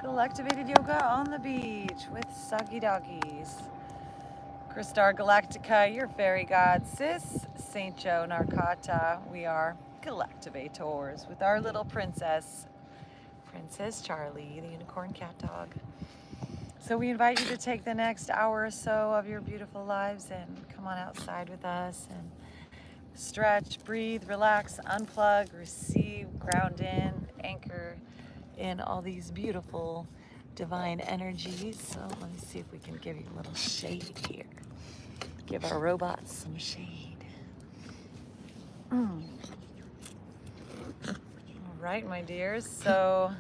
Galactivated yoga on the beach with soggy doggies. Christar Galactica, your fairy god, sis, Saint Joe Narcata. We are Galactivators with our little princess, Princess Charlie, the unicorn cat dog. So we invite you to take the next hour or so of your beautiful lives and come on outside with us and stretch, breathe, relax, unplug, receive, ground in, anchor in all these beautiful divine energies. So let me see if we can give you a little shade here. Give our robots some shade. All right, my dears. So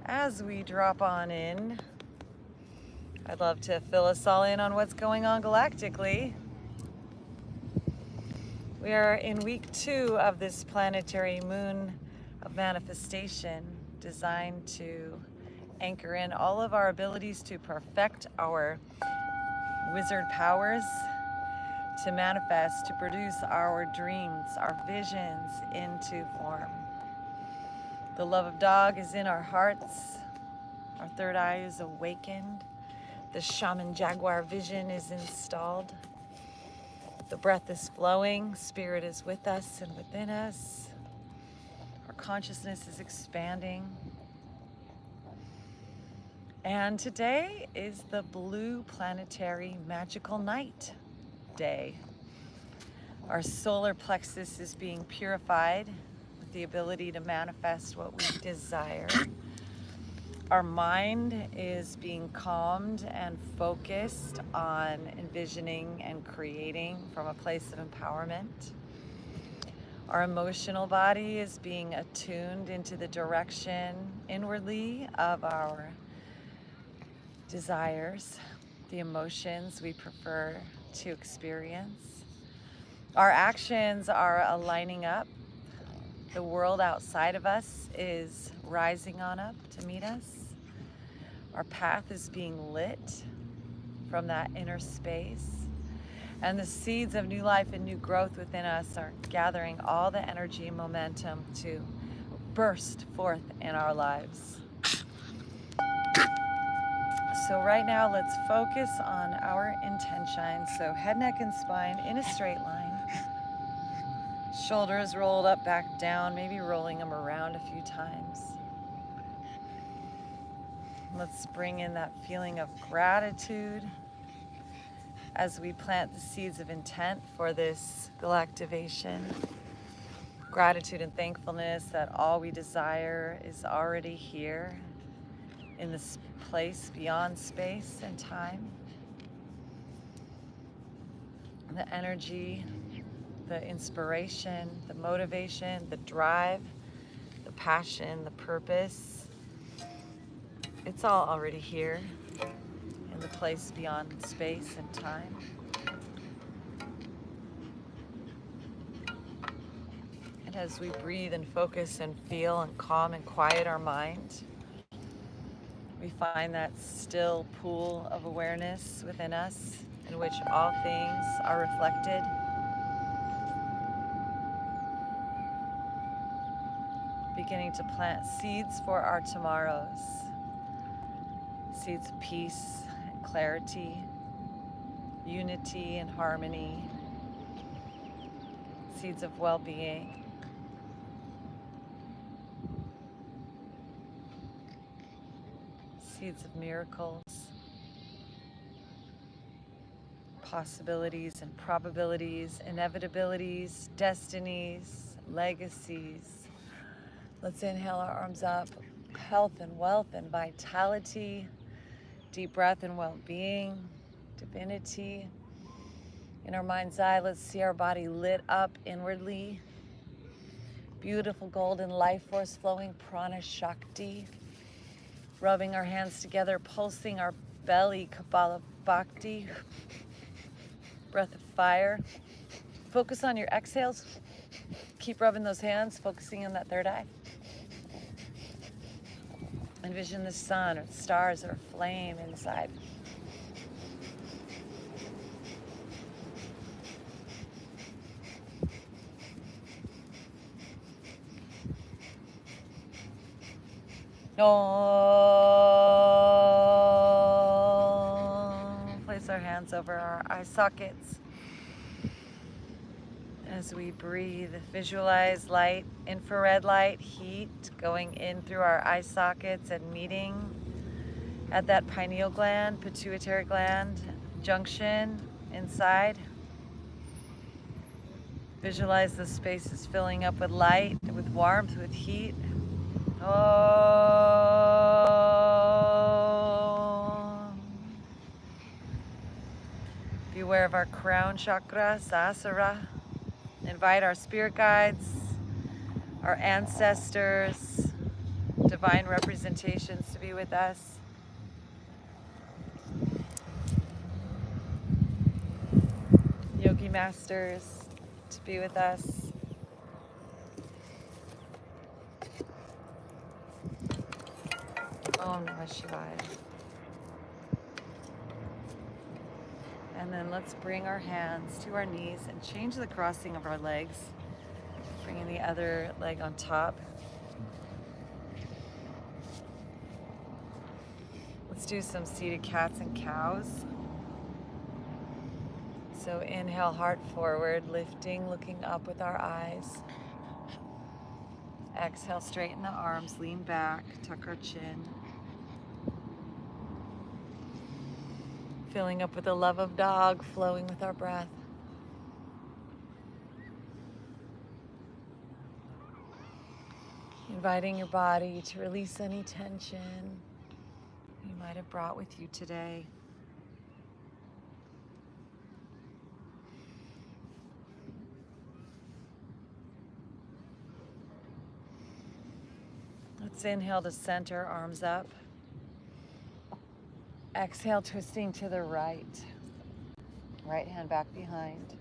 as we drop on in, I'd love to fill us all in on what's going on galactically. We are in week 2 of this planetary moon of manifestation, designed to anchor in all of our abilities to perfect our wizard powers, to manifest, to produce our dreams, our visions into form. The love of dog is in our hearts. Our third eye is awakened. The shaman jaguar vision is installed. The breath is flowing. Spirit is with us and within us. Our consciousness is expanding. And today is the blue planetary magical night day. Our solar plexus is being purified with the ability to manifest what we desire. Our mind is being calmed and focused on envisioning and creating from a place of empowerment. Our emotional body is being attuned into the direction inwardly of our desires, the emotions we prefer to experience. Our actions are aligning up. The world outside of us is rising on up to meet us. Our path is being lit from that inner space. And the seeds of new life and new growth within us are gathering all the energy and momentum to burst forth in our lives. So right now, let's focus on our intention. So head, neck, and spine in a straight line. Shoulders rolled up, back down, maybe rolling them around a few times. Let's bring in that feeling of gratitude as we plant the seeds of intent for this galactivation. Gratitude and thankfulness that all we desire is already here in this place beyond space and time. The energy, the inspiration, the motivation, the drive, the passion, the purpose, it's all already here in the place beyond space and time. And as we breathe and focus and feel and calm and quiet our mind, we find that still pool of awareness within us in which all things are reflected. Beginning to plant seeds for our tomorrows. Seeds of peace and clarity, unity and harmony. Seeds of well-being. Seeds of miracles. Possibilities and probabilities, inevitabilities, destinies, legacies. Let's inhale our arms up. Health and wealth and vitality. Deep breath and well-being. Divinity. In our mind's eye, let's see our body lit up inwardly. Beautiful golden life force flowing, prana shakti. Rubbing our hands together, pulsing our belly, Kabbalah Bhakti. Breath of fire. Focus on your exhales. Keep rubbing those hands, focusing on that third eye. Envision the sun or the stars or a flame inside. Om. Place our hands over our eye sockets. As we breathe, visualize light, infrared light, heat going in through our eye sockets and meeting at that pineal gland, pituitary gland junction inside. Visualize the space is filling up with light, with warmth, with heat. Oh. Be aware of our crown chakra, Sahasrara. Invite our spirit guides, our ancestors, divine representations to be with us. Yogi masters to be with us. Om Namah Shivaya. And then let's bring our hands to our knees and change the crossing of our legs. Bringing the other leg on top. Let's do some seated cats and cows. So inhale, heart forward, lifting, looking up with our eyes. Exhale, straighten the arms, lean back, tuck our chin. Filling up with the love of dog, flowing with our breath. Inviting your body to release any tension you might have brought with you today. Let's inhale to center, arms up. Exhale, twisting to the right. Right hand back behind.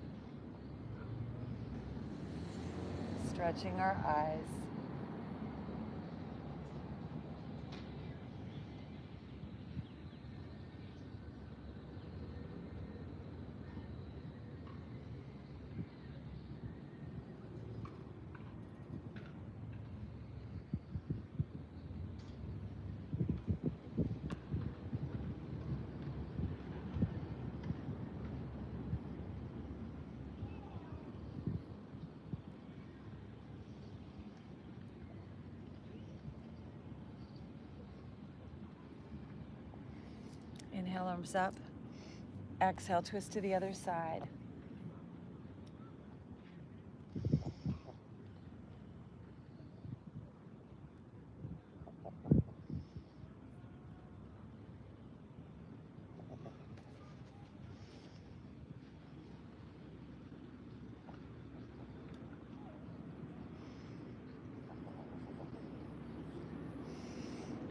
Stretching our eyes. Inhale, arms up. Exhale, twist to the other side.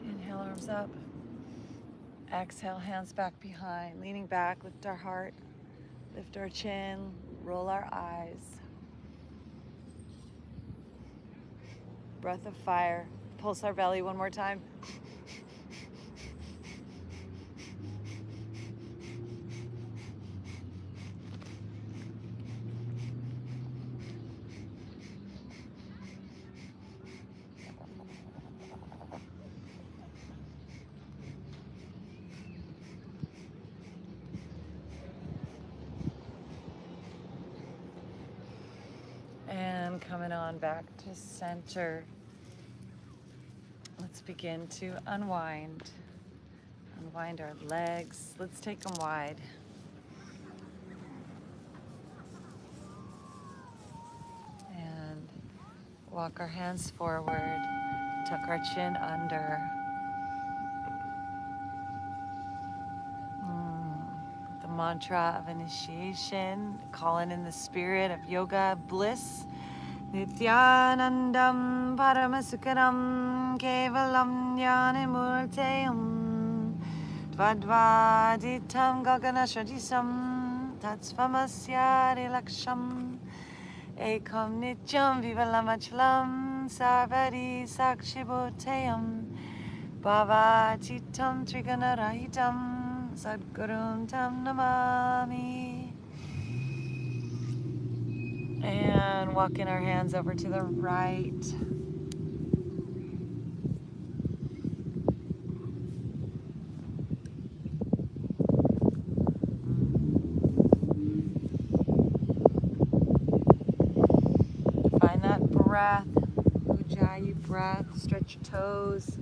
Inhale, arms up. Exhale, hands back behind, leaning back, lift our heart, lift our chin, roll our eyes. Breath of fire, pulse our belly one more time. And coming on back to center. Let's begin to unwind. Unwind our legs. Let's take them wide. And walk our hands forward. Tuck our chin under. The mantra of initiation, calling in the spirit of yoga bliss. Nityanandam Paramasukharam Kevalam Jnanamurteyam Tvadvaditam Gaganashadisam Tatsvamasyari Laksham Ekam Nityam Vivalamachalam Sarvari Sakshibhoteyam Bhavatitam Triganarahitam Sadgurun Tam Namami. And walking our hands over to the right. breath. Ujjayi breath. Stretch your toes.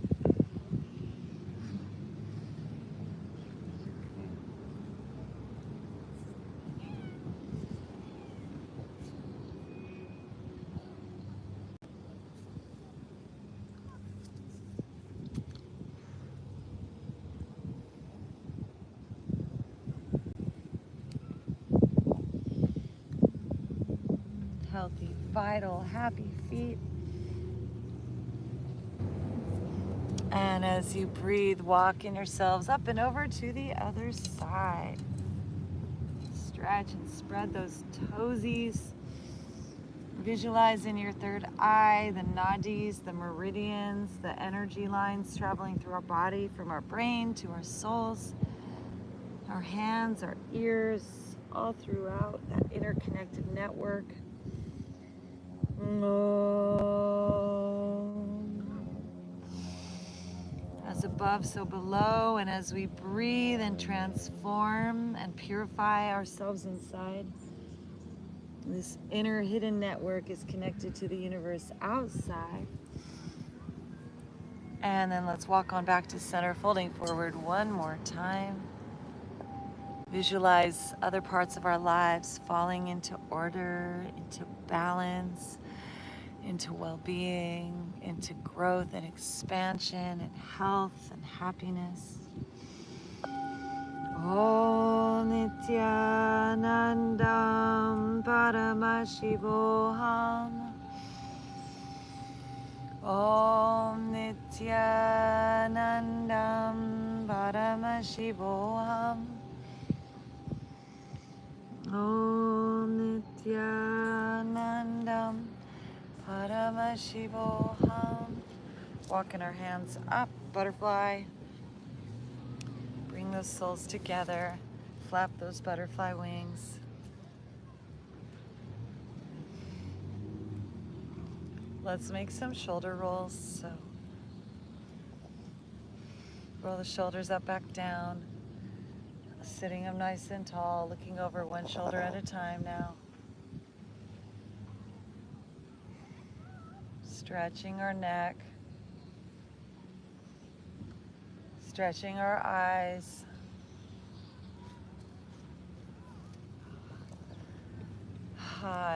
Healthy, vital, happy feet. And as you breathe, walking yourselves up and over to the other side. Stretch and spread those toesies. Visualize in your third eye the nadis, the meridians, the energy lines traveling through our body from our brain to our souls, our hands, our ears, all throughout that interconnected network. As above, so below, and as we breathe and transform and purify ourselves inside, this inner hidden network is connected to the universe outside. And then let's walk on back to center, folding forward one more time. Visualize other parts of our lives falling into order, into balance, into well-being, into growth and expansion and health and happiness. Om Nityanandam Paramashivoham. Om Nityanandam Paramashivoham. Om Nityanandam Paramashivoham. Walking our hands up, butterfly. Bring those soles together. Flap those butterfly wings. Let's make some shoulder rolls. So roll the shoulders up, back down. Sitting up nice and tall, looking over one shoulder at a time now. Stretching our neck. Stretching our eyes.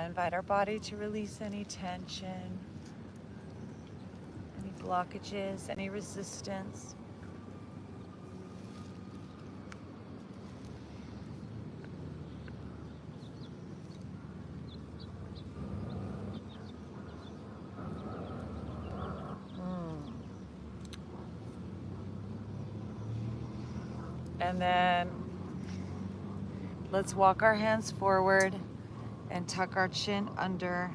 Invite our body to release any tension, any blockages, any resistance. And then let's walk our hands forward and tuck our chin under.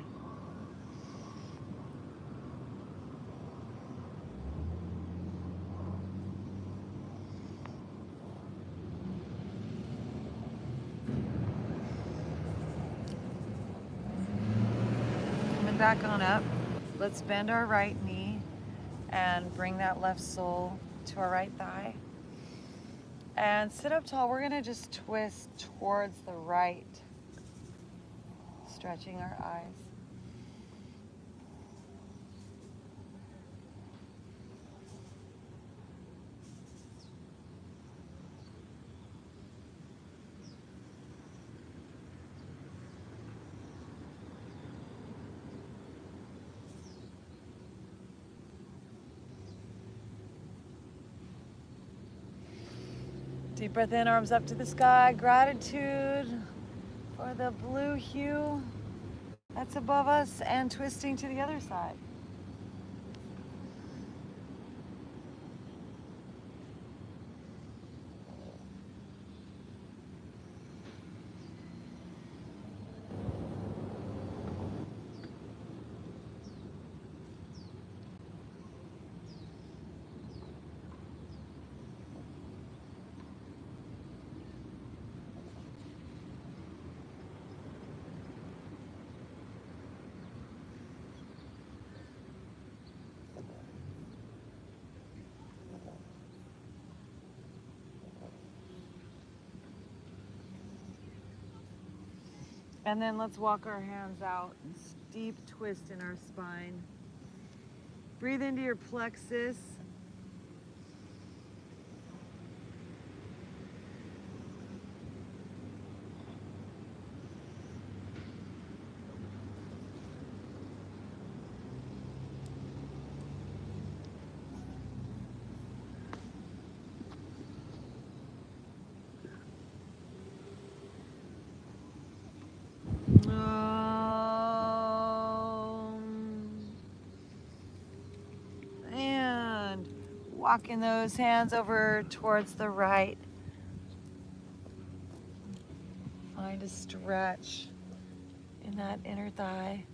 Coming back on up. Let's bend our right knee and bring that left sole to our right thigh. And sit up tall. We're gonna just twist towards the right, stretching our eyes. Deep breath in, arms up to the sky. Gratitude for the blue hue that's above us, and twisting to the other side. And then let's walk our hands out and deep twist in our spine. Breathe into your plexus. And walking those hands over towards the right. Find a stretch in that inner thigh.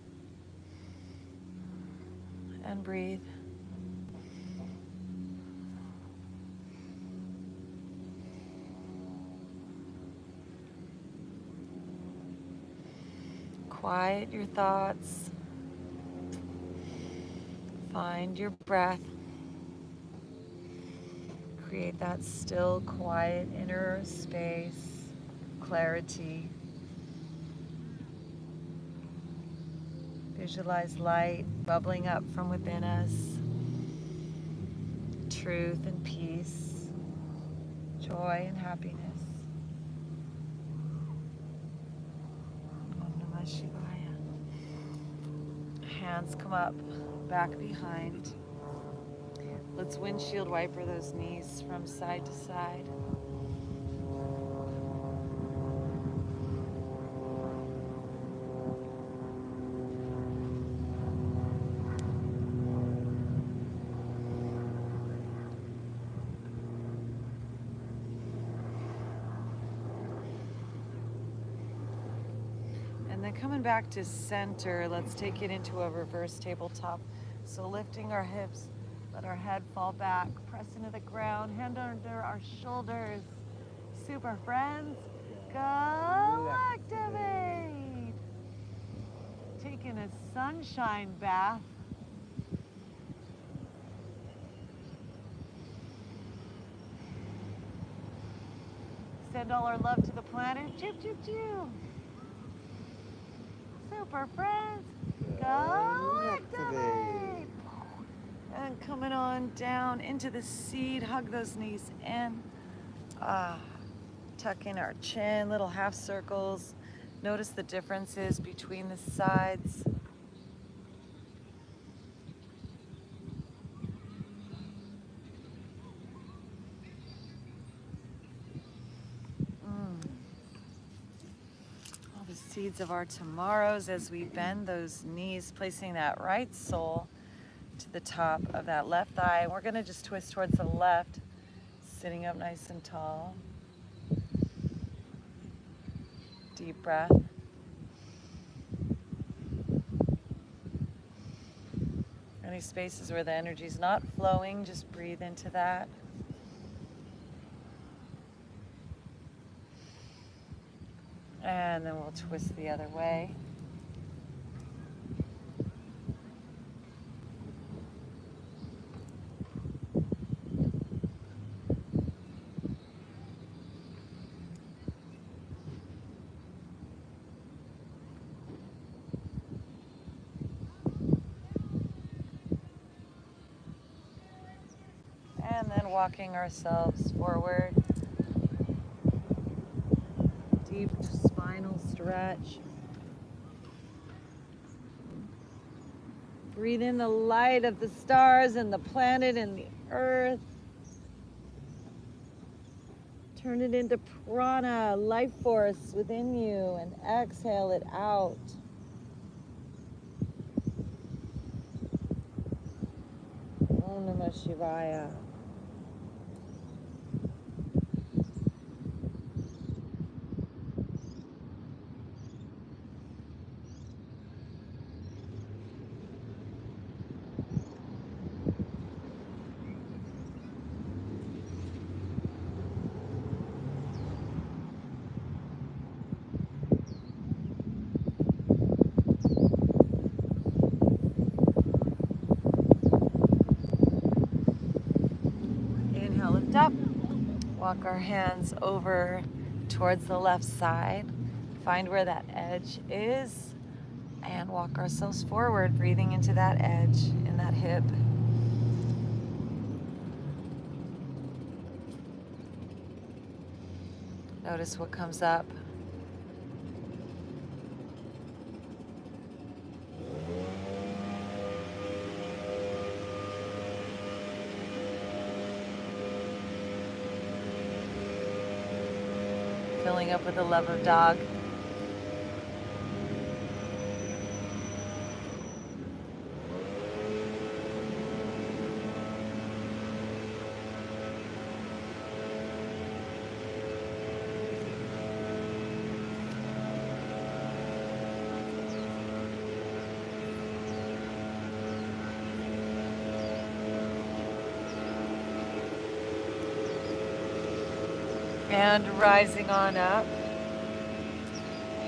And breathe. Quiet your thoughts. Find your breath. Create that still, quiet inner space, clarity. Visualize light bubbling up from within us. Truth and peace, joy and happiness. Om Namah Shivaya. Hands come up, back behind. Let's windshield wiper those knees from side to side. And then coming back to center, let's take it into a reverse tabletop. So lifting our hips, let our head fall back, press into the ground, hand under our shoulders. Super friends, Galactivate! Taking a sunshine bath. Send all our love to the planet. Choo choo choo. Super friends, Galactivate! And coming on down into the seat, hug those knees in. Tuck in our chin, little half circles. Notice the differences between the sides. All the seeds of our tomorrows as we bend those knees, placing that right sole to the top of that left thigh. We're going to just twist towards the left, sitting up nice and tall. Deep breath. Any spaces where the energy's not flowing, just breathe into that. And then we'll twist the other way. And then walking ourselves forward. Deep spinal stretch. Breathe in the light of the stars and the planet and the earth. Turn it into prana, life force within you, and exhale it out. Om Namah Shivaya. Inhale, lift up. Walk our hands over towards the left side. Find where that edge is. And walk ourselves forward, breathing into that edge in that hip. Notice what comes up. Filling up with the love of dog. And rising on up.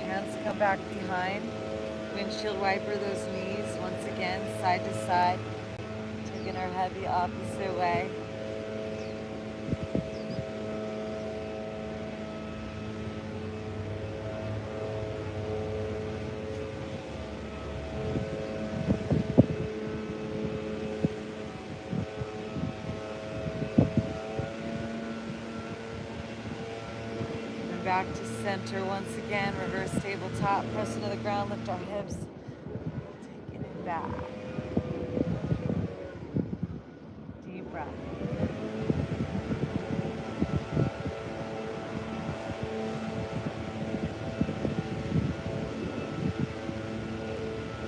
Hands come back behind. Windshield wiper those knees once again, side to side. Taking our head the opposite way. Back to center once again, reverse tabletop, press into the ground, lift our hips, taking it back. Deep breath.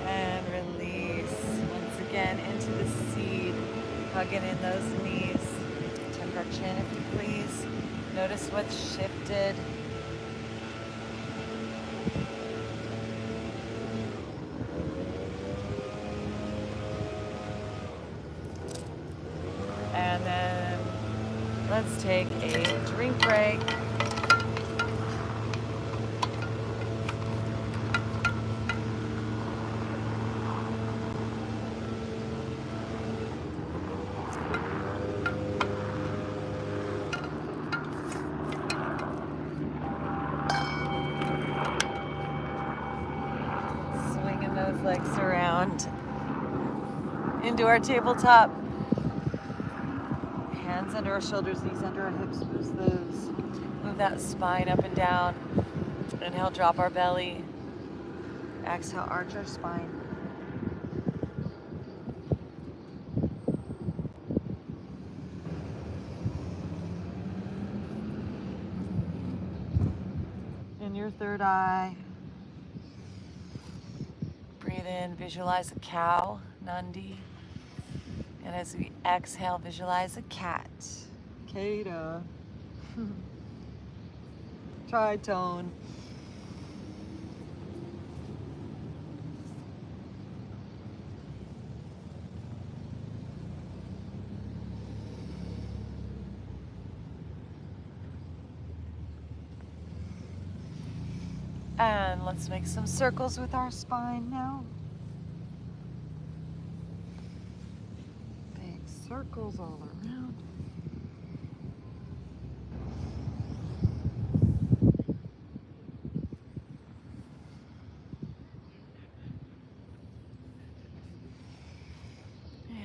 And release once again into the seed, hugging in those knees. Tuck our chin if you please. Notice what's shifted. And then let's take a drink break. Swinging those legs around into our tabletop. Hands under our shoulders, knees under our hips, boost those. Move that spine up and down. Inhale, drop our belly. Exhale, arch our spine. In your third eye, breathe in, visualize a cow, Nandi. And as we exhale, visualize a cat, Kata. Tritone. And let's make some circles with our spine now. Big circles all around.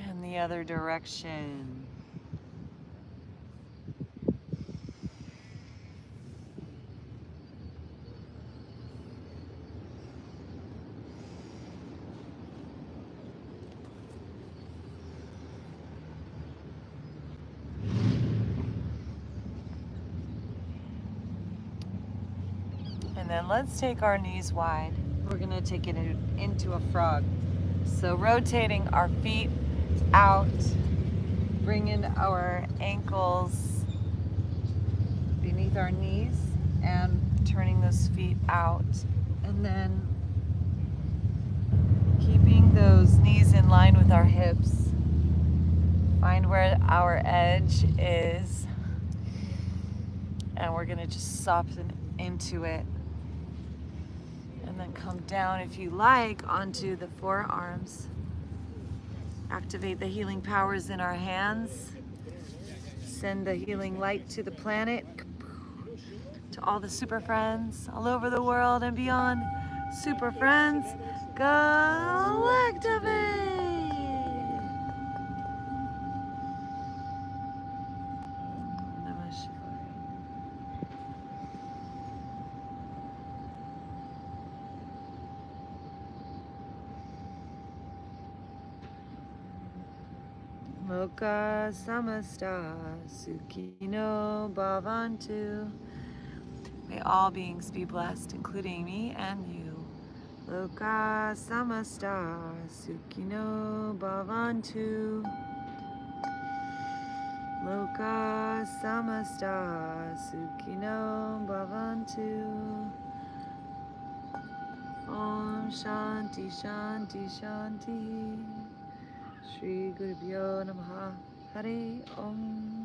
And the other direction. And then let's take our knees wide. We're gonna take it into a frog. So rotating our feet out, bringing our ankles beneath our knees and turning those feet out. And then keeping those knees in line with our hips. Find where our edge is. And we're gonna just soften into it. And then come down, if you like, onto the forearms. Activate the healing powers in our hands. Send the healing light to the planet, to all the super friends all over the world and beyond. Super friends, Galactivate! Namah Shivaya. Loka samasta sukhino bhavantu. May all beings be blessed, including me and you. Loka samasta sukhino bhavantu. Loka samasta sukhino bhavantu. Om Shanti Shanti Shanti. Shri Gurubhyo Namaha. Hare Om.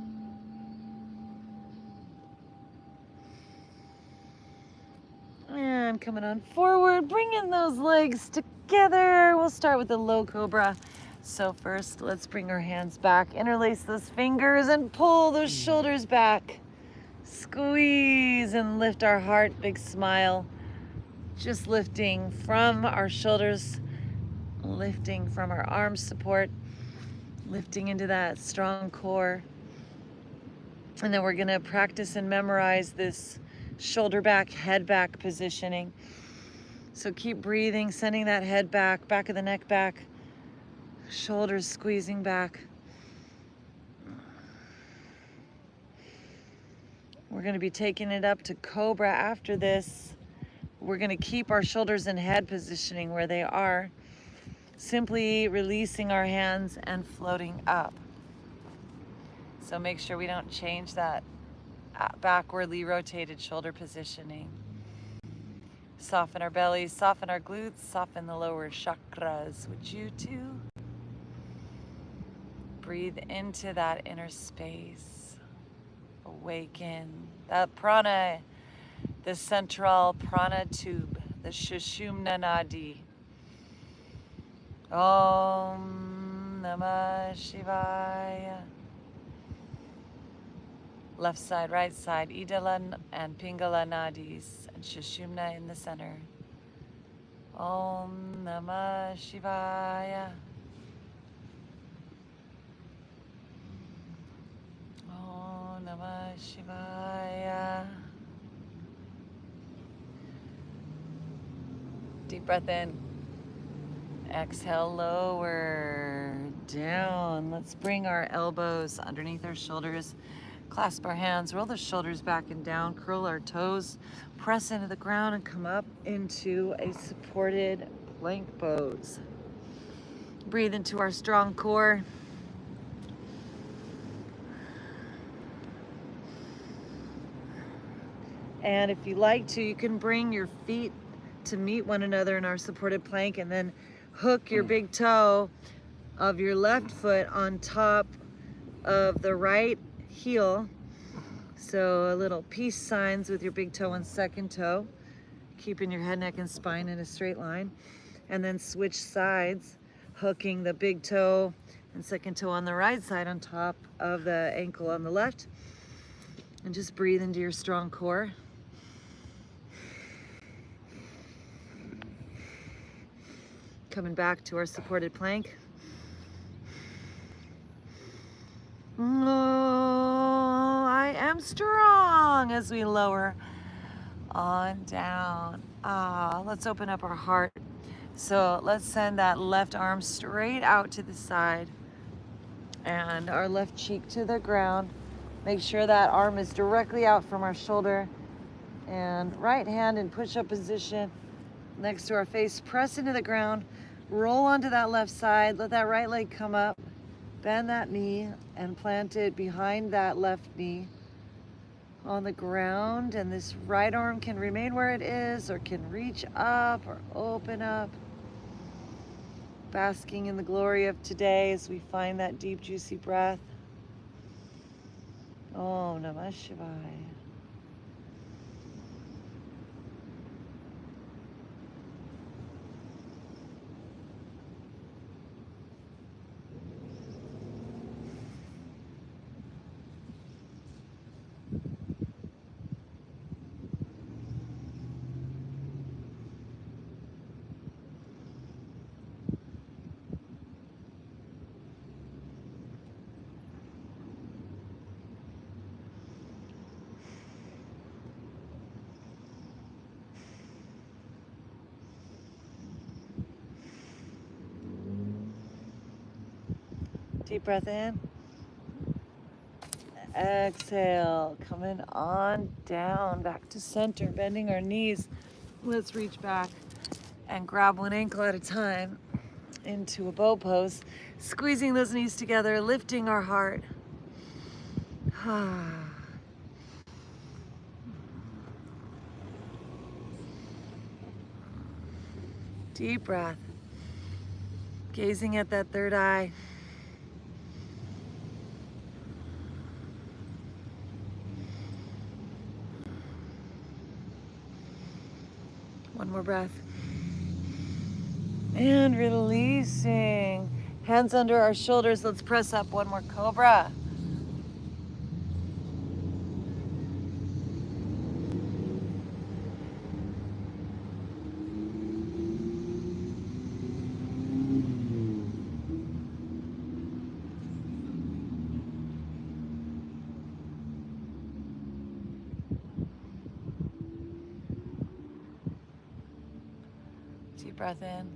And coming on forward, bringing those legs together. We'll start with the low cobra. So first, let's bring our hands back, interlace those fingers and pull those shoulders back. Squeeze and lift our heart, big smile. Just lifting from our shoulders, lifting from our arm support, lifting into that strong core. And then we're gonna practice and memorize this shoulder back, head back positioning. So keep breathing, sending that head back, back of the neck back, shoulders squeezing back. We're gonna be taking it up to Cobra after this. We're gonna keep our shoulders and head positioning where they are, simply releasing our hands and floating up. So make sure we don't change that backwardly rotated shoulder positioning. Soften our bellies, soften our glutes, soften the lower chakras. Would you too? Breathe into that inner space. Awaken that prana, the central prana tube, the Sushumna Nadi. Om Namah Shivaya. Left side, right side, Idala and Pingala Nadis, and Sushumna in the center. Om Namah Shivaya. Om Namah Shivaya. Deep breath in. Exhale, lower, down. Let's bring our elbows underneath our shoulders. Clasp our hands, roll the shoulders back and down, curl our toes, press into the ground and come up into a supported plank pose. Breathe into our strong core. And if you like to, you can bring your feet to meet one another in our supported plank and then hook your big toe of your left foot on top of the right heel. So a little peace signs with your big toe and second toe, keeping your head, neck, and spine in a straight line. And then switch sides, hooking the big toe and second toe on the right side on top of the ankle on the left. And just breathe into your strong core. Coming back to our supported plank. Oh, I am strong as we lower on down. Let's open up our heart. So let's send that left arm straight out to the side and our left cheek to the ground. Make sure that arm is directly out from our shoulder, and right hand in push-up position next to our face. Press into the ground, roll onto that left side, let that right leg come up, bend that knee and plant it behind that left knee on the ground. And this right arm can remain where it is or can reach up or open up. Basking in the glory of today as we find that deep, juicy breath. Om Namah Shivaya. Deep breath in. Exhale, coming on down, back to center, bending our knees. Let's reach back and grab one ankle at a time into a bow pose, squeezing those knees together, lifting our heart. Deep breath, gazing at that third eye. One more breath. And releasing. Hands under our shoulders. Let's press up. One more cobra. Deep breath in.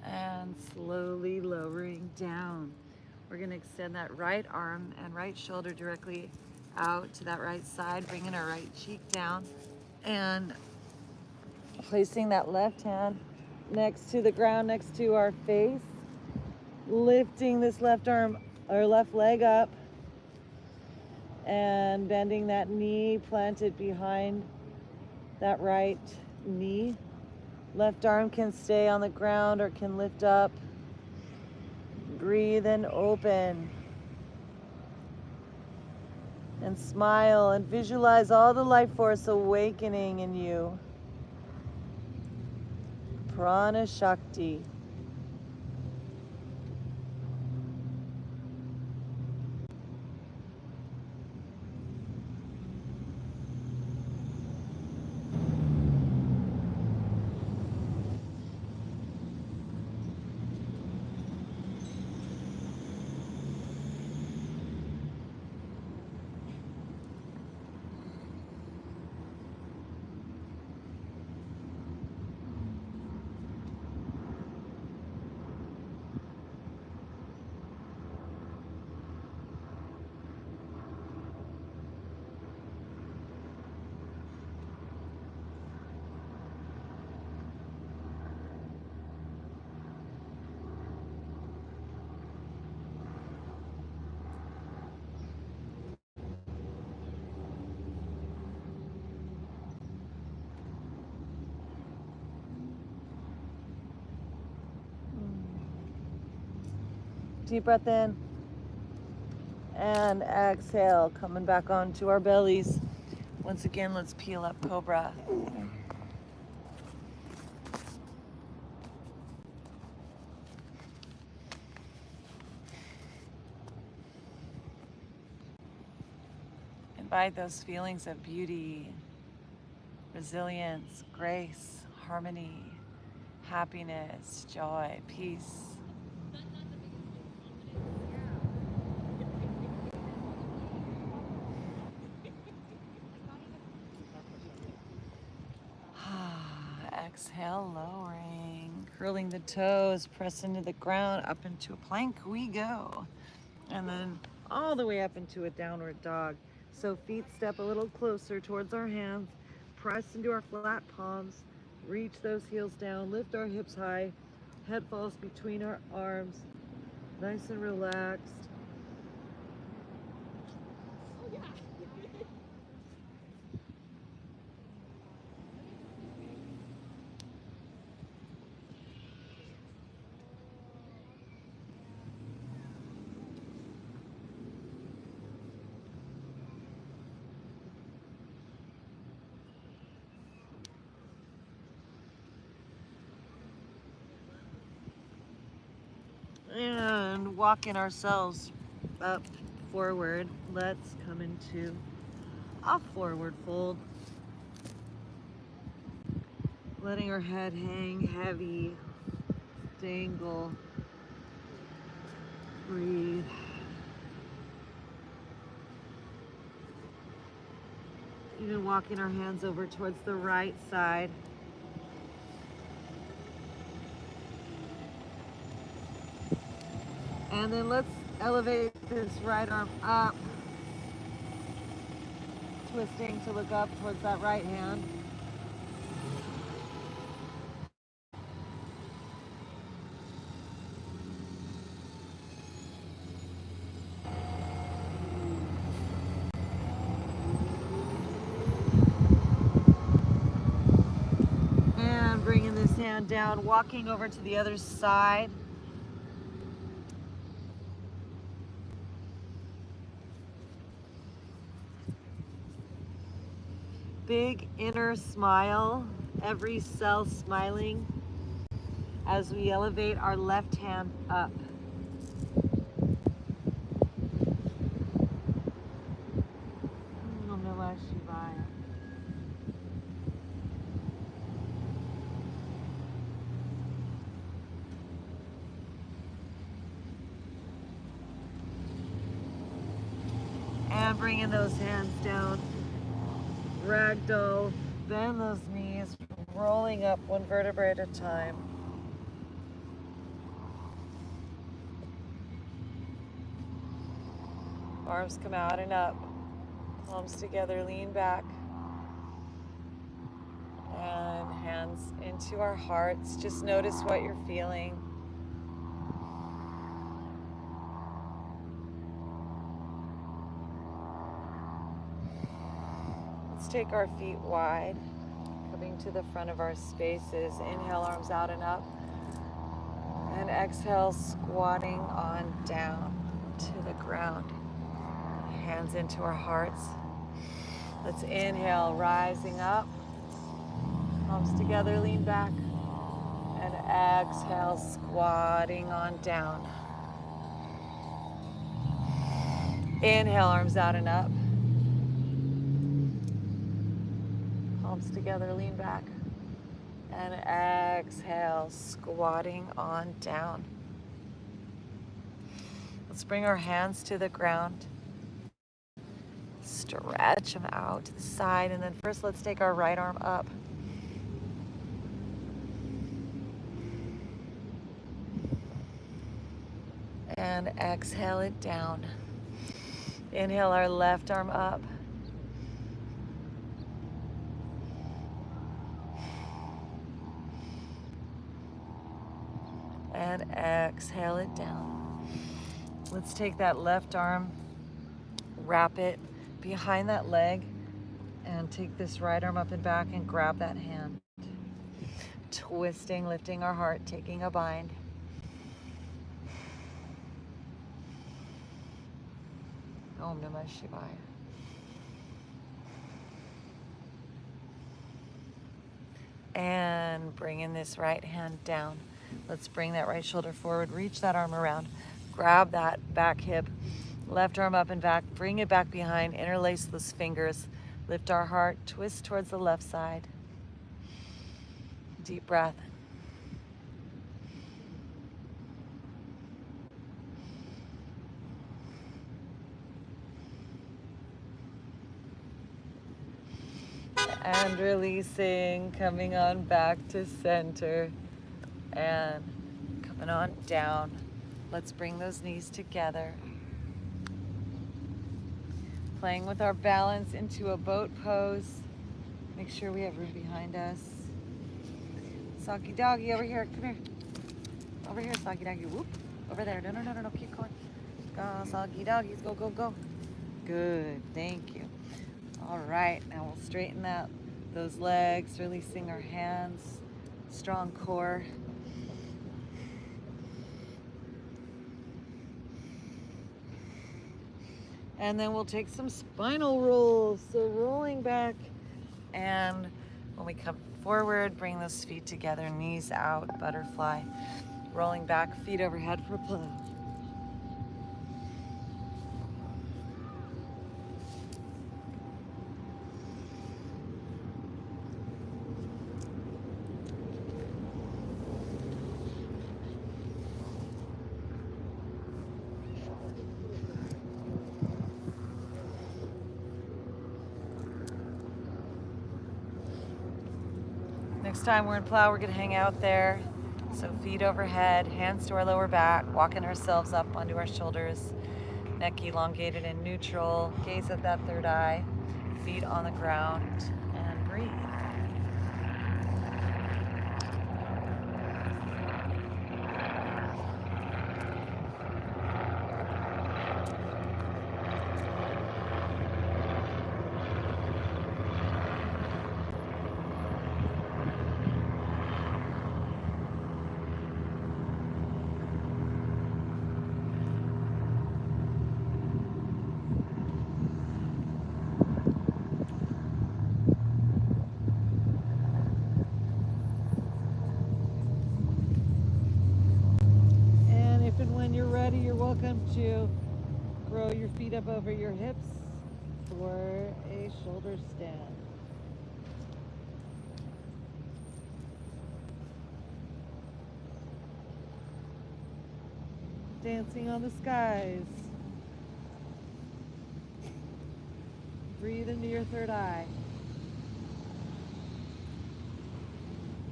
And slowly lowering down. We're going to extend that right arm and right shoulder directly out to that right side, bringing our right cheek down and placing that left hand next to the ground, next to our face, lifting this left arm or left leg up and bending that knee planted behind that right knee. Left arm can stay on the ground or can lift up. Breathe and open. And smile and visualize all the life force awakening in you. Prana Shakti. Deep breath in and exhale, coming back onto our bellies. Once again, let's peel up Cobra. Invite those feelings of beauty, resilience, grace, harmony, happiness, joy, peace. Exhale, lowering, curling the toes, press into the ground, up into a plank we go. And then all the way up into a downward dog. So feet step a little closer towards our hands, press into our flat palms, reach those heels down, lift our hips high, head falls between our arms, nice and relaxed. And walking ourselves up forward. Let's come into a forward fold. Letting our head hang heavy, dangle, breathe. Even walking our hands over towards the right side. And then let's elevate this right arm up, twisting to look up towards that right hand. And bringing this hand down, walking over to the other side. Big inner smile, every cell smiling as we elevate our left hand up. Om Namah Shivaya. And bringing those hands down. Ragdoll, bend those knees, rolling up one vertebrae at a time. Arms come out and up, palms together, lean back. And hands into our hearts. Just notice what you're feeling. Let's take our feet wide, coming to the front of our spaces. Inhale, arms out and up. And exhale, squatting on down to the ground. Hands into our hearts. Let's inhale, rising up. Palms together, lean back. And exhale, squatting on down. Inhale, arms out and up. Palms together, lean back. And exhale, squatting on down. Let's bring our hands to the ground. Stretch them out to the side. And then first, let's take our right arm up. And exhale it down. Inhale our left arm up. And exhale it down. Let's take that left arm, wrap it behind that leg, and take this right arm up and back and grab that hand. Twisting, lifting our heart, taking a bind. Om Namah Shivaya. And bringing this right hand down. Let's bring that right shoulder forward, reach that arm around, grab that back hip, left arm up and back, bring it back behind, interlace those fingers, lift our heart, twist towards the left side. Deep breath. And releasing, coming on back to center and coming on down. Let's bring those knees together. Playing with our balance into a boat pose. Make sure we have room behind us. Soggy doggy over here, come here. Over here, soggy doggy, whoop. Over there, no, keep going. Go, soggy doggies, go, go, go. Good, thank you. All right, now we'll straighten out those legs, releasing our hands, strong core. And then we'll take some spinal rolls. So rolling back, and when we come forward, bring those feet together, knees out, butterfly. Rolling back, feet overhead for plow. Next time we're in plow, we're gonna hang out there, So feet overhead, hands to our lower back, walking ourselves up onto our shoulders, neck elongated and neutral, gaze at that third eye, feet on the ground, and breathe. If and when you're ready, you're welcome to grow your feet up over your hips for a shoulder stand. Dancing on the skies. Breathe into your third eye.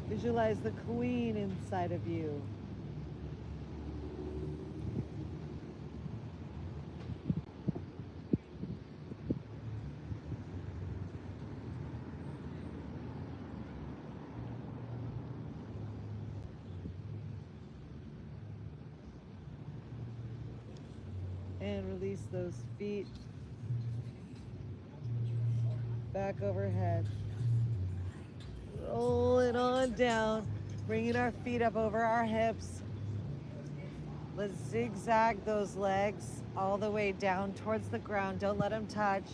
Visualize the queen inside of you. And release those feet back overhead. Roll it on down, bringing our feet up over our hips. Let's zigzag those legs all the way down towards the ground. Don't let them touch.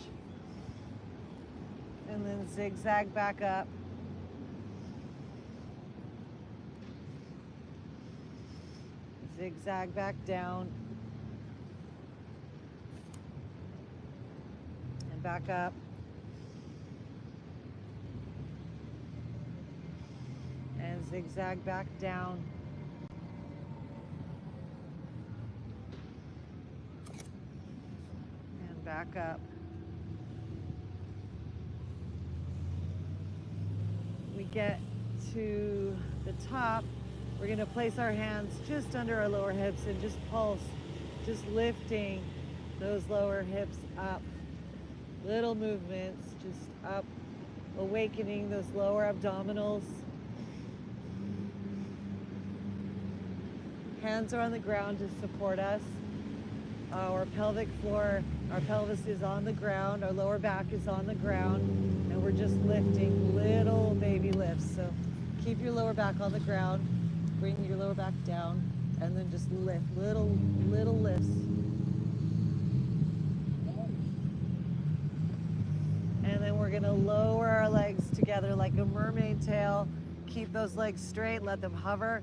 And then zigzag back up. Zigzag back down. And back up. And zigzag back down. And back up. We get to the top, we're going to place our hands just under our lower hips and just pulse, just lifting those lower hips up. Little movements, just up, awakening those lower abdominals. Hands are on the ground to support us. Our pelvic floor, our pelvis is on the ground, our lower back is on the ground, and we're just lifting little baby lifts. So keep your lower back on the ground, bring your lower back down, and then just lift, little lifts. And then we're gonna lower our legs together like a mermaid tail. Keep those legs straight, let them hover,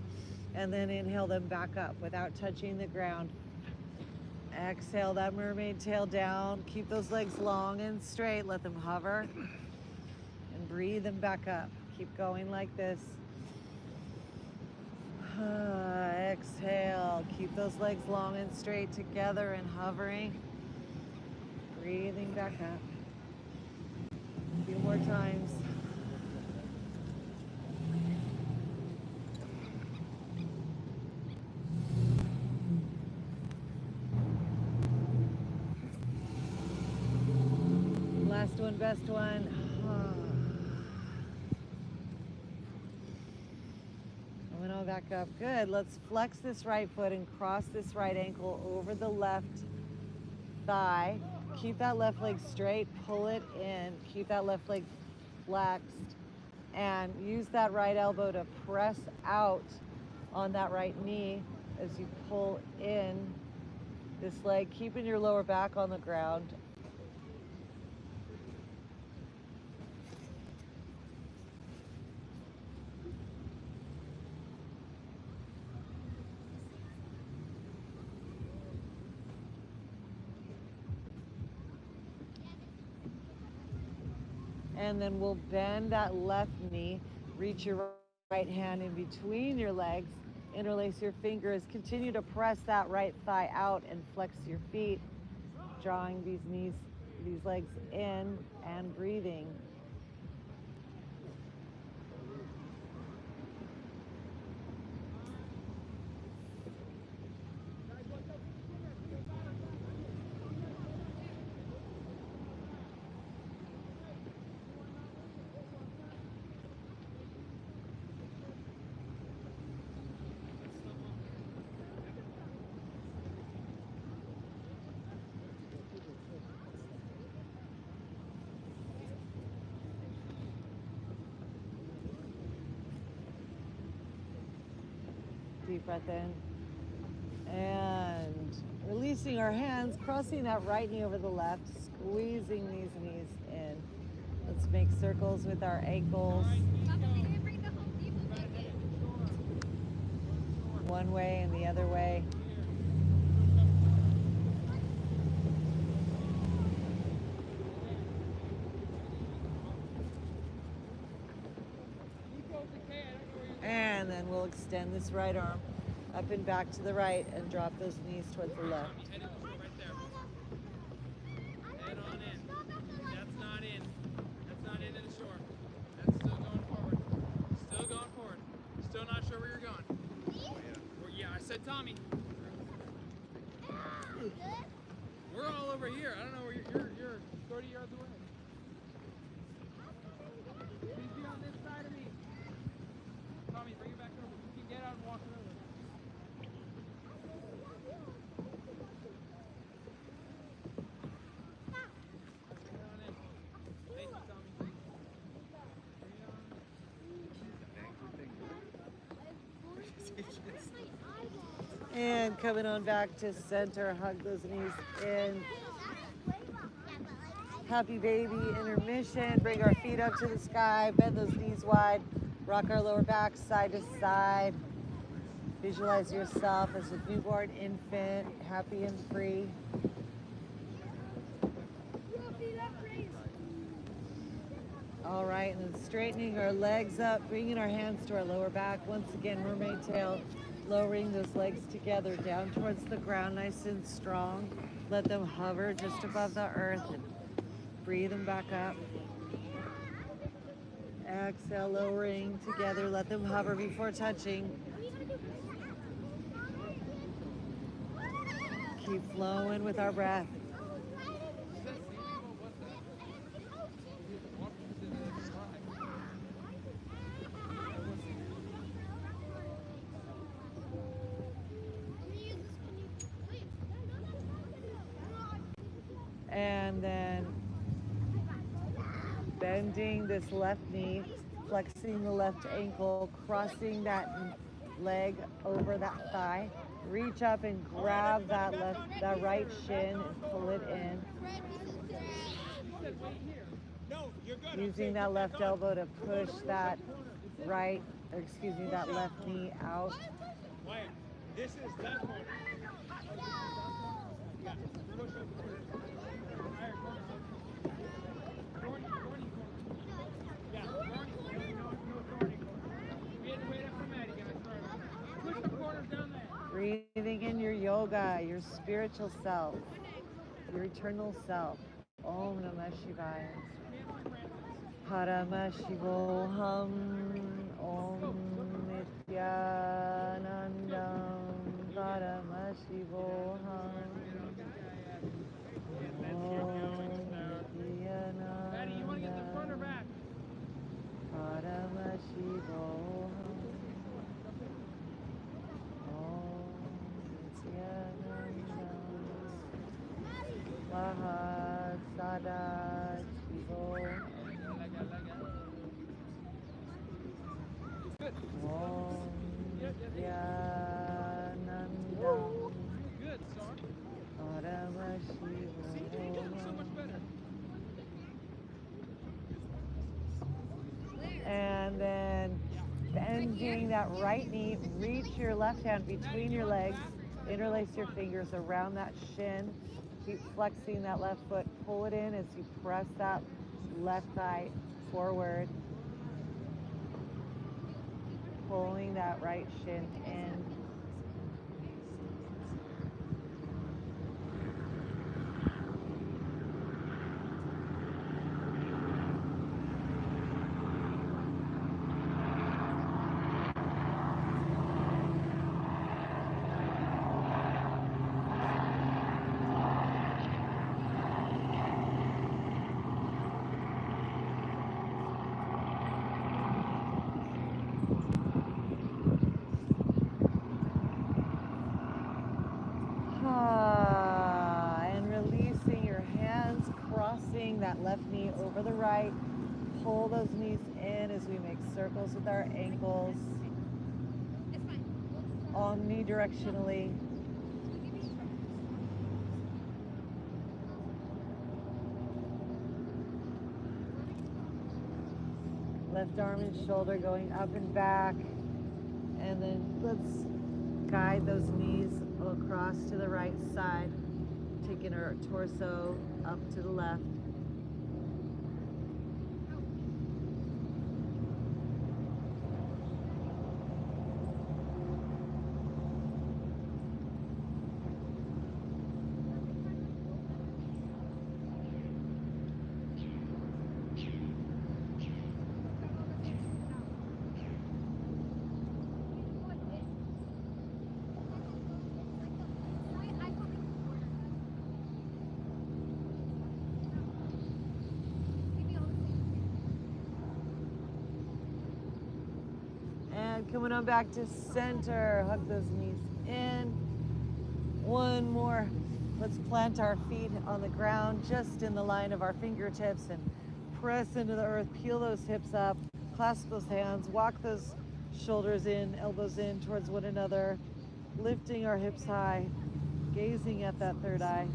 and then inhale them back up without touching the ground. Exhale that mermaid tail down. Keep those legs long and straight. Let them hover. And breathe them back up. Keep going like this. Exhale. Keep those legs long and straight together and hovering. Breathing back up. A few more times. Last one, best one. I'm gonna back up. Good. Let's flex this right foot and cross this right ankle over the left thigh. Keep that left leg straight. Pull it in. Keep that left leg flexed. And use that right elbow to press out on that right knee as you pull in this leg, keeping your lower back on the ground. And then we'll bend that left knee, reach your right hand in between your legs, interlace your fingers, continue to press that right thigh out and flex your feet, drawing these legs in and breathing. Deep breath in. And releasing our hands, crossing that right knee over the left, squeezing these knees in. Let's make circles with our ankles. One way and the other way. And then we'll extend this right arm up and back to the right and drop those knees towards the left. Head on in. That's not in. That's not into the shore. That's still going forward. Still going forward. Still not sure where you're going. Yeah, I said Tommy. We're all over here. I don't know where you're 30 yards away. Please be on this side of me. Tommy, bring it back over. You can get out and walk it over. And coming on back to center, hug those knees in. Happy baby intermission. Bring our feet up to the sky, bend those knees wide, rock our lower back side to side. Visualize yourself as a newborn infant, happy and free. All right, and then straightening our legs up, bringing our hands to our lower back. Once again, mermaid tail, lowering those legs together down towards the ground, nice and strong. Let them hover just above the earth and breathe them back up. Exhale, lowering together, let them hover before touching. Keep flowing with our breath. And then bending this left knee, flexing the left ankle, crossing that leg over that thigh. Reach up and grab that right shin and pull it in. Using that left elbow to push that that left knee out. This is that corner. Breathing in your yoga, your spiritual self, your eternal self. Om Namah Shivaya. Parama Shivoham. Om Nityanandam. Parama Shivoham. Patty, you want to get the front or back? Parama Shivoham. Sada Shivo. Om Yanandam. Good, Sar. Parama Shivo. See, you're getting so much better. And then bending that right knee, reach your left hand between your legs, interlace your fingers around that shin. Keep flexing that left foot, pull it in as you press that left thigh forward. Pulling that right shin in. And releasing your hands, crossing that left knee over the right. Pull those knees in as we make circles with our ankles. omnidirectionally. Left arm and shoulder going up and back. And then let's guide those knees across to the right side, taking our torso up to the left. And coming on back to center, hug those knees in. One more. Let's plant our feet on the ground, just in the line of our fingertips, and press into the earth. Peel those hips up, clasp those hands, walk those shoulders in, elbows in towards one another, lifting our hips high, gazing at that third eye.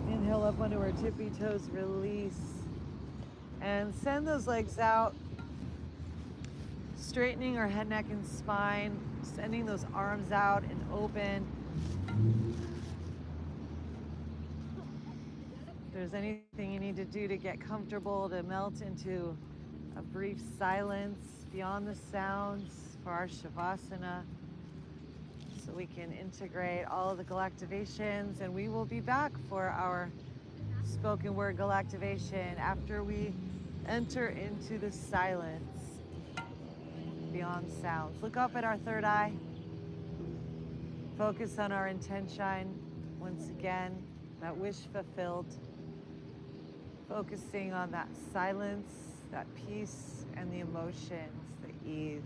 Inhale up onto our tippy toes, release. And send those legs out, straightening our head, neck, and spine, sending those arms out and open. If there's anything you need to do to get comfortable, to melt into a brief silence beyond the sounds for our Shavasana, so we can integrate all of the galactivations, and we will be back for our spoken word galactivation after we enter into the silence beyond sounds. Look up at our third eye. Focus on our intention. Once again, that wish fulfilled. Focusing on that silence, that peace, and the emotions, the ease.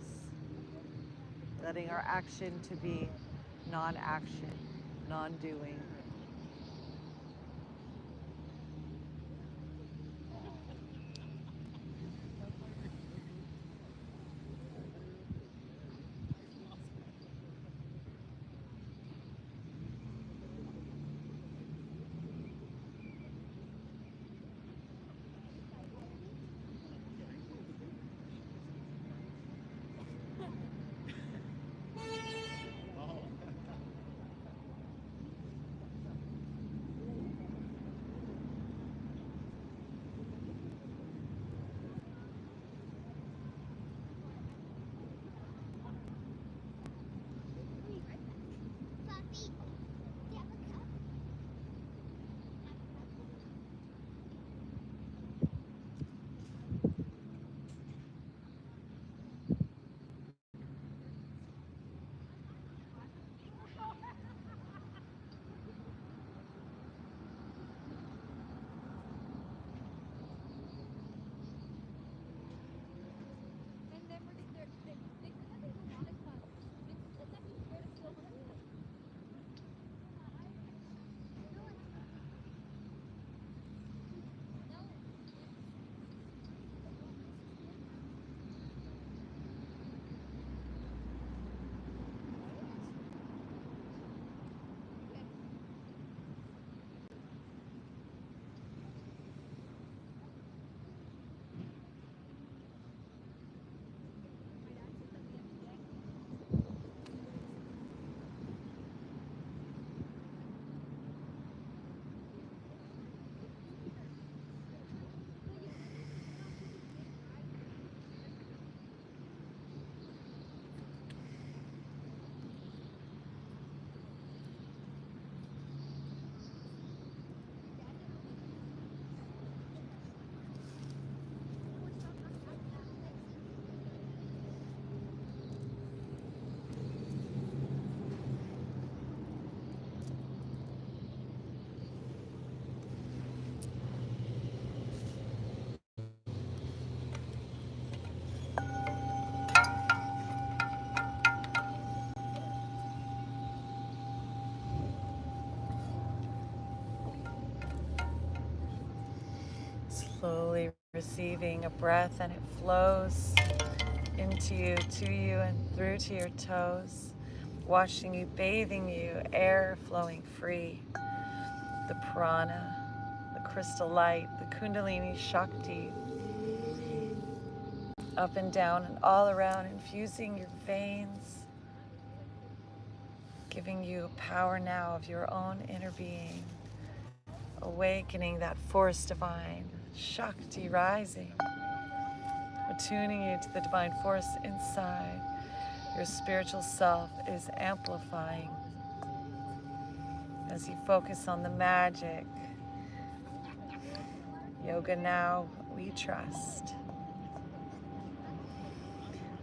Letting our action to be non-action, non-doing. receiving a breath, and it flows into you, to you, and through to your toes, washing you, bathing you, air flowing free, the prana, the crystal light, the kundalini shakti, up and down and all around, infusing your veins, giving you power now of your own inner being, awakening that force divine, shakti rising, attuning you to the divine force inside. Your spiritual self is amplifying as you focus on the magic. Yoga now, we trust.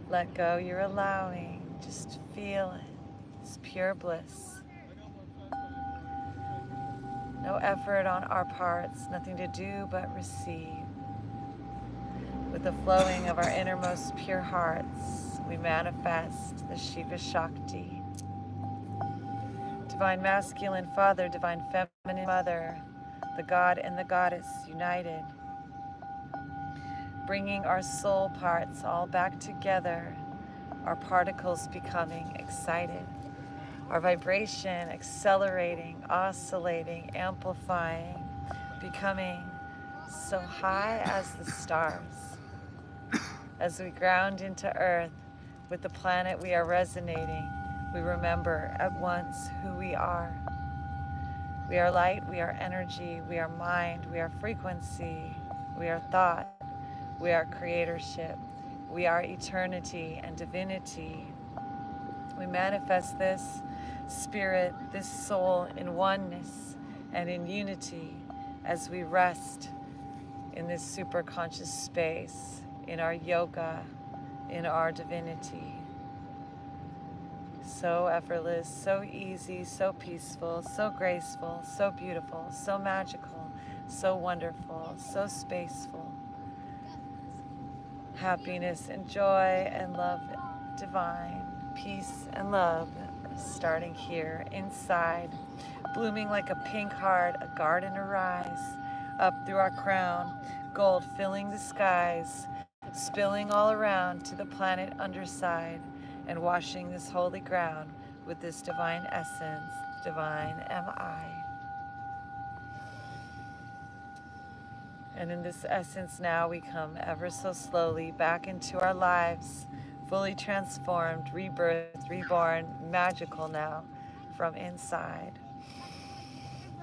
Let go, you're allowing. Just feel it. It's pure bliss. No effort on our parts, nothing to do but receive. With the flowing of our innermost pure hearts, we manifest the Shiva Shakti. Divine masculine father, divine feminine mother, the God and the goddess united, bringing our soul parts all back together, our particles becoming excited, our vibration accelerating, oscillating, amplifying, becoming so high as the stars. As we ground into earth with the planet we are resonating, we remember at once who we are. We are light, we are energy, we are mind, we are frequency, we are thought, we are creatorship, we are eternity and divinity. We manifest this spirit, this soul in oneness and in unity as we rest in this super conscious space, in our yoga, in our divinity. So effortless, so easy, so peaceful, so graceful, so beautiful, so magical, so wonderful, so spaceful. Happiness and joy and love divine, peace and love starting here inside, blooming like a pink heart, a garden arise, up through our crown, gold filling the skies, spilling all around to the planet underside, and washing this holy ground with this divine essence, divine am I. And in this essence now we come ever so slowly back into our lives, fully transformed, rebirthed, reborn, magical now from inside.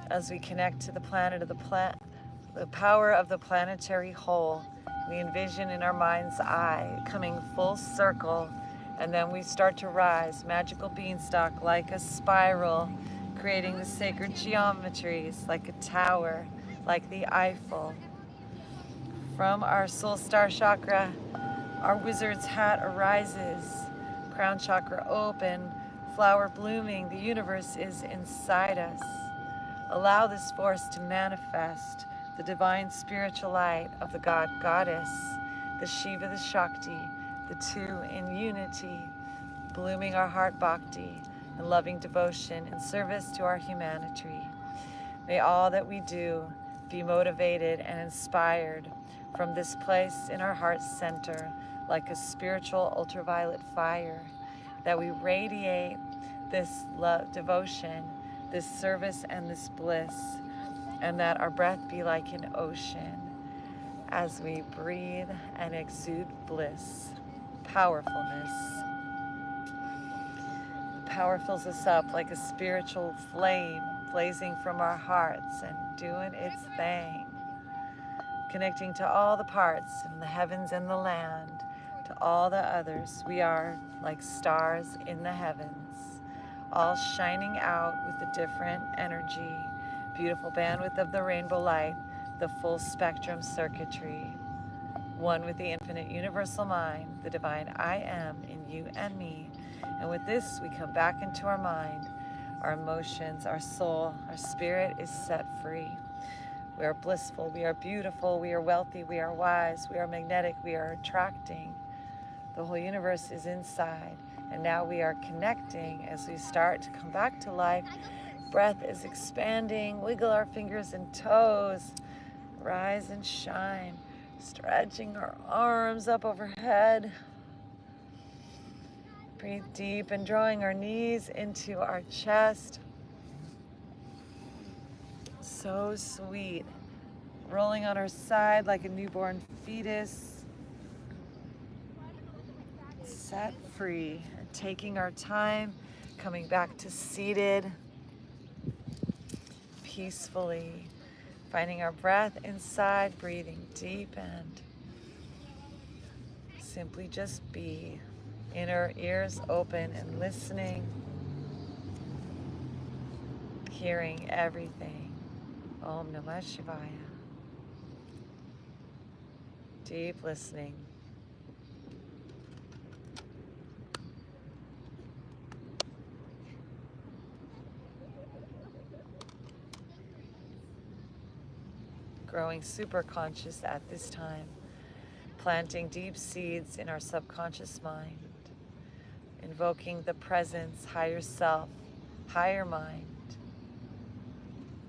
As we connect to the planet of the power of the planetary whole, we envision in our mind's eye coming full circle, and then we start to rise, magical beanstalk like a spiral, creating the sacred geometries like a tower, like the Eiffel. From our soul star chakra, our wizard's hat arises, crown chakra open, flower blooming, the universe is inside us. Allow this force to manifest the divine spiritual light of the God Goddess, the Shiva, the Shakti, the two in unity, blooming our heart bhakti and loving devotion in service to our humanity. May all that we do be motivated and inspired from this place in our heart center like a spiritual ultraviolet fire, that we radiate this love, devotion, this service and this bliss, and that our breath be like an ocean as we breathe and exude bliss, powerfulness. Power fills us up like a spiritual flame blazing from our hearts and doing its thing, connecting to all the parts in the heavens and the land, to all the others. We are like stars in the heavens, all shining out with a different energy, beautiful bandwidth of the rainbow light, the full spectrum circuitry, one with the infinite universal mind, the divine I am in you and me. And with this, we come back into our mind, our emotions, our soul, our spirit is set free. We are blissful, we are beautiful, we are wealthy, we are wise, we are magnetic, we are attracting. The whole universe is inside. And now we are connecting as we start to come back to life. Breath is expanding, wiggle our fingers and toes, rise and shine. Stretching our arms up overhead. Breathe deep and drawing our knees into our chest. So sweet. Rolling on our side like a newborn fetus. Set free. Taking our time, coming back to seated. Peacefully. Finding our breath inside, breathing deep, and simply just be. Inner ears open and listening. Hearing everything. Om Namah Shivaya. Deep listening. Growing super conscious at this time. Planting deep seeds in our subconscious mind. Invoking the presence, higher self, higher mind.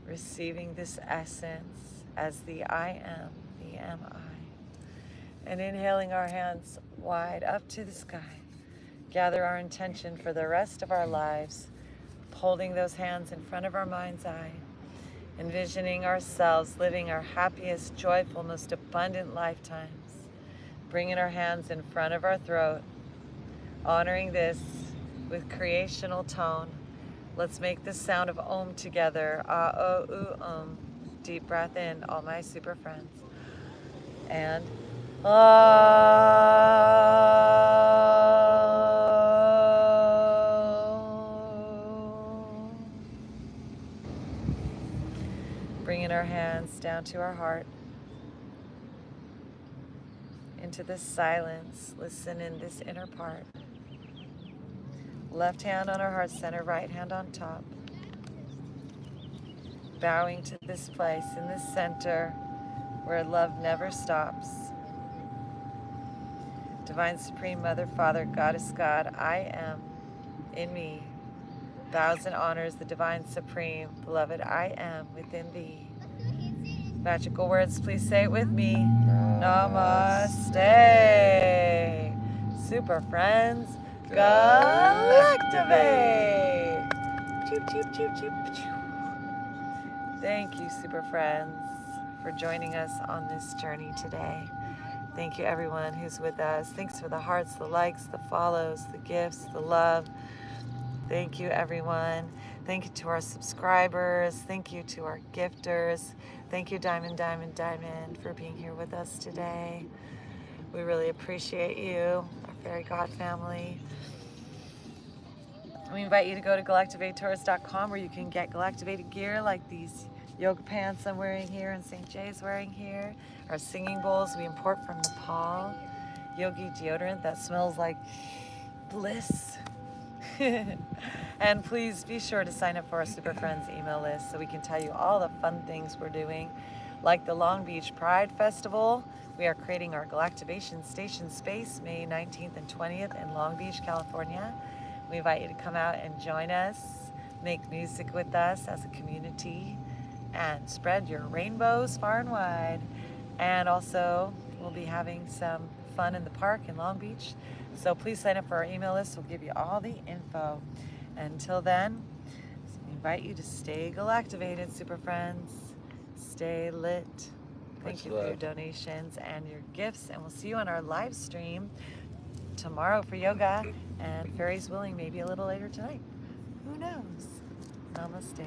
Receiving this essence as the I am, the am I. And inhaling our hands wide up to the sky. Gather our intention for the rest of our lives, holding those hands in front of our mind's eye, envisioning ourselves living our happiest, joyful, most abundant lifetimes, bringing our hands in front of our throat, honoring this with creational tone. Let's make the sound of Om together. A-O-U-Om. Deep breath in, all my super friends. And bringing our hands down to our heart, into the silence. Listen in this inner part. Left hand on our heart center, right hand on top. Bowing to this place in the center where love never stops. Divine Supreme Mother, Father, Goddess, God, I am in me. Bows and honors the Divine Supreme, beloved, I am within thee. Magical words, please say it with me. Namaste. Super friends, Galactivate. Choop, choop, choop, choop, choop. Thank you, super friends, for joining us on this journey today. Thank you, everyone who's with us. Thanks for the hearts, the likes, the follows, the gifts, the love. Thank you, everyone. Thank you to our subscribers. Thank you to our gifters. Thank you, Diamond, Diamond, Diamond, for being here with us today. We really appreciate you, our fairy god family. We invite you to go to galactivators.com where you can get Galactivated gear like these yoga pants I'm wearing here and St. Jay's wearing here. Our singing bowls we import from Nepal. Yogi deodorant that smells like bliss. And please be sure to sign up for our Super Friends email list so we can tell you all the fun things we're doing, like the Long Beach Pride Festival. We are creating our Galactivation Station space May 19th and 20th in Long Beach, California. We invite you to come out and join us, make music with us as a community, and spread your rainbows far and wide. And also, we'll be having some fun in the park in Long Beach. So please sign up for our email list. We'll give you all the info. Until then, we invite you to stay Galactivated, super friends. Stay lit. Thank you for your donations and your gifts. And we'll see you on our live stream tomorrow for yoga. And fairies willing, maybe a little later tonight. Who knows? Namaste.